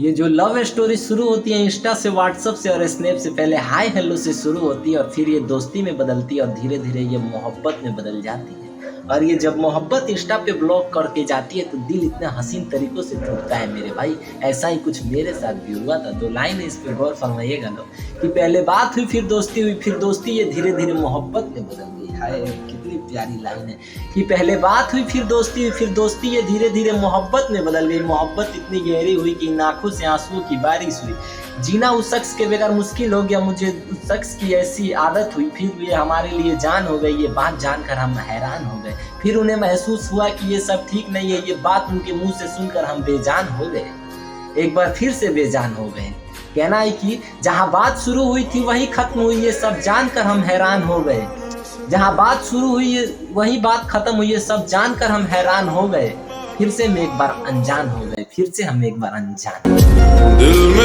ये जो love story शुरू होती है इंस्टा से, व्हाट्सअप से और स्नैप से, पहले हाय हेलो से शुरू होती है और फिर ये दोस्ती में बदलती है और धीरे धीरे ये मोहब्बत में बदल जाती है। और ये जब मोहब्बत इंस्टा पे ब्लॉक करके जाती है तो दिल इतना हसीन तरीकों से टूटता है मेरे भाई। ऐसा ही कुछ मेरे साथ भी हुआ था। दो लाइन है, इस पे गौर फरमाइएगा लोग कि पहले बात हुई, फिर दोस्ती हुई, फिर दोस्ती ये धीरे धीरे मोहब्बत में बदल गई। हाय कितनी प्यारी लाइन है कि पहले बात हुई, फिर दोस्ती हुई, फिर दोस्ती ये धीरे धीरे मोहब्बत में बदल गई। मोहब्बत इतनी गहरी हुई कि आंखों से आंसुओं की बारिश हुई। जीना उस शख्स के बगैर मुश्किल हो गया, मुझे उस शख्स की ऐसी आदत हुई, फिर ये हमारे लिए जान हो गई। ये बात जानकर हम हैरान हो गए, फिर उन्हें महसूस हुआ कि ये सब ठीक नहीं है। ये बात उनके मुंह से सुनकर हम बेजान हो गए, एक बार फिर से बेजान हो गए। कहना है कि जहां बात शुरू हुई थी वही खत्म हुई, ये सब जानकर हम हैरान हो गए। जहां बात शुरू हुई वही बात खत्म हुई, ये सब जानकर हम हैरान हो गए। फिर से हम एक बार अनजान हो गए, फिर से हम एक बार अनजान। दिल में